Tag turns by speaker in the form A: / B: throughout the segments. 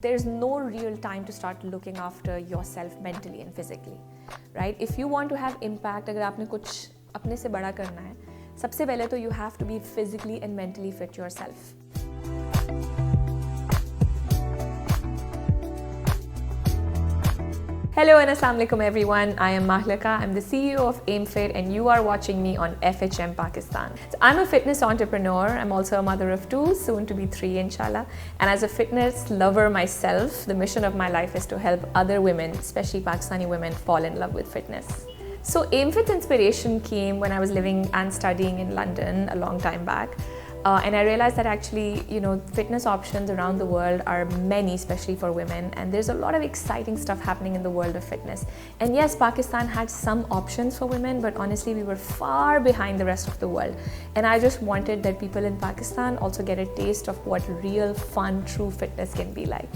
A: There's no real time to start looking after yourself mentally and physically, right? If you want to have impact, अगर आपने कुछ अपने से बड़ा करना है, सबसे पहले तो you have to be physically and mentally fit yourself. Hello and Assalamu alaikum everyone. I am Mahlaqa. I'm the CEO of AimFit and you are watching me on FHM Pakistan. So I'm a fitness entrepreneur. I'm also a mother of two, soon to be 3 inshallah. And as a fitness lover myself, the mission of my life is to help other women, especially Pakistani women, fall in love with fitness. So AimFit's inspiration came when I was living and studying in London a long time back. And I realized that actually, fitness options around the world are many, especially for women. And there's a lot of exciting stuff happening in the world of fitness. And yes, Pakistan had some options for women, but honestly, we were far behind the rest of the world. And I just wanted that people in Pakistan also get a taste of what real fun, true fitness can be like.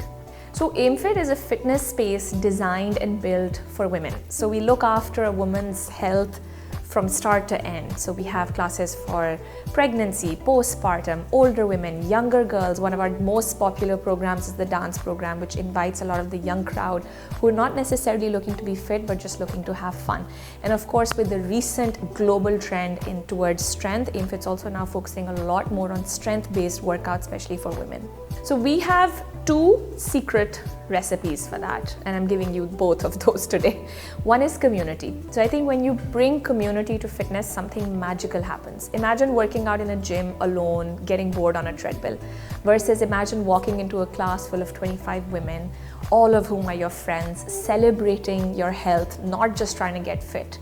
A: So AimFit is a fitness space designed and built for women. So we look after a woman's health from start to end. So we have classes for pregnancy, postpartum, older women, younger girls. One of our most popular programs is the dance program, which invites a lot of the young crowd who are not necessarily looking to be fit, but just looking to have fun. And of course, with the recent global trend towards strength, AimFit's also now focusing a lot more on strength-based workouts, especially for women. So we have 2 secret recipes for that, and I'm giving you both of those today. One is community. So I think when you bring community to fitness, something magical happens. Imagine working out in a gym alone, getting bored on a treadmill, versus imagine walking into a class full of 25 women, all of whom are your friends, celebrating your health, not just trying to get fit.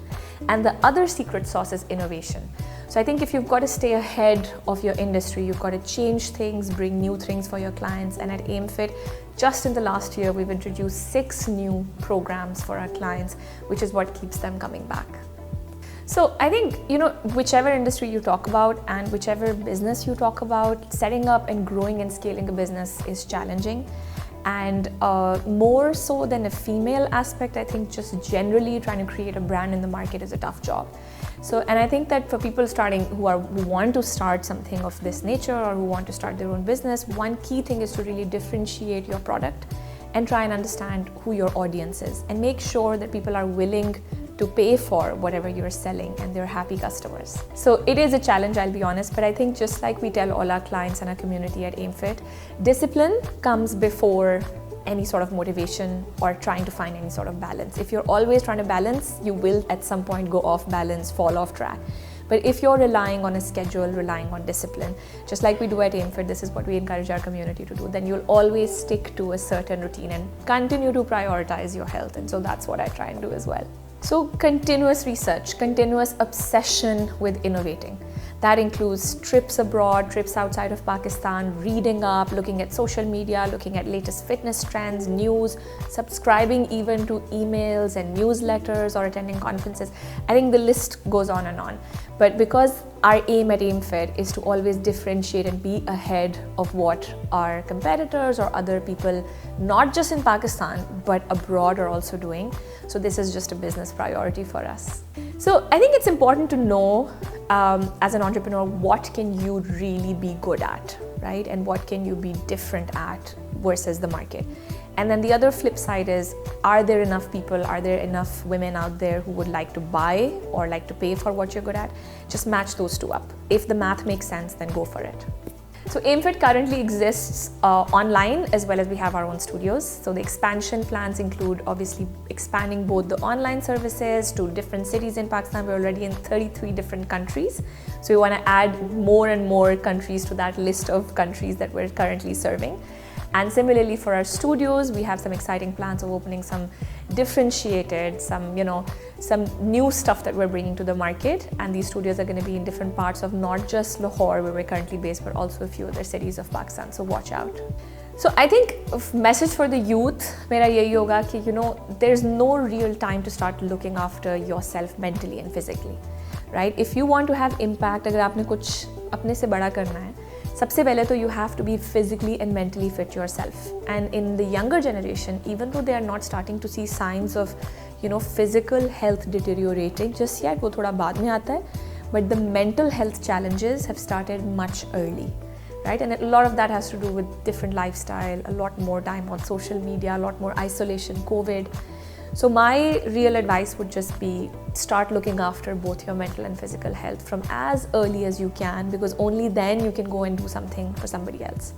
A: And the other secret sauce is innovation. So I think if you've got to stay ahead of your industry, you've got to change things, bring new things for your clients. And at AimFit, just in the last year, we've introduced 6 new programs for our clients, which is what keeps them coming back. So I think, whichever industry you talk about and whichever business you talk about, setting up and growing and scaling a business is challenging. And more so than a female aspect, I think just generally trying to create a brand in the market is a tough job. So, and I think that for people who want to start something of this nature or who want to start their own business, one key thing is to really differentiate your product and try and understand who your audience is and make sure that people are willing to pay for whatever you're selling and they're happy customers. So it is a challenge, I'll be honest, but I think just like we tell all our clients and our community at AimFit, discipline comes before any sort of motivation or trying to find any sort of balance. If you're always trying to balance, you will at some point go off balance, fall off track. But if you're relying on a schedule, relying on discipline, just like we do at AimFit, this is what we encourage our community to do, then you'll always stick to a certain routine and continue to prioritize your health. And so that's what I try and do as well. So continuous research, continuous obsession with innovating. That includes trips abroad, trips outside of Pakistan, reading up, looking at social media, looking at latest fitness trends, news, subscribing even to emails and newsletters or attending conferences. I think the list goes on and on. But because our aim at AimFit is to always differentiate and be ahead of what our competitors or other people, not just in Pakistan, but abroad are also doing. So this is just a business priority for us. So I think it's important to know as an entrepreneur, what can you really be good at, right? And what can you be different at versus the market? And then the other flip side is, are there enough people, are there enough women out there who would like to buy or like to pay for what you're good at? Just match those 2 up. If the math makes sense, then go for it. So AimFit currently exists online as well as we have our own studios. So the expansion plans include obviously expanding both the online services to different cities in Pakistan. We're already in 33 different countries. So we want to add more and more countries to that list of countries that we're currently serving. And similarly for our studios, we have some exciting plans of opening some differentiated, some new stuff that we're bringing to the market. And these studios are going to be in different parts of not just Lahore, where we're currently based, but also a few other cities of Pakistan. So watch out. So I think message for the youth, mera yahi hoga ki, there's no real time to start looking after yourself mentally and physically, right? If you want to have impact, agar aapne kuch apne se bada karna hai, सबसे पहले तो you have to be physically and mentally fit yourself. And in the younger generation, even though they are not starting to see signs of, physical health deteriorating just yet, वो थोड़ा बाद में आता है, but the mental health challenges have started much early. right? And a lot of that has to do with different lifestyle, a lot more time on social media, a lot more isolation, COVID. So my real advice would just be start looking after both your mental and physical health from as early as you can, because only then you can go and do something for somebody else.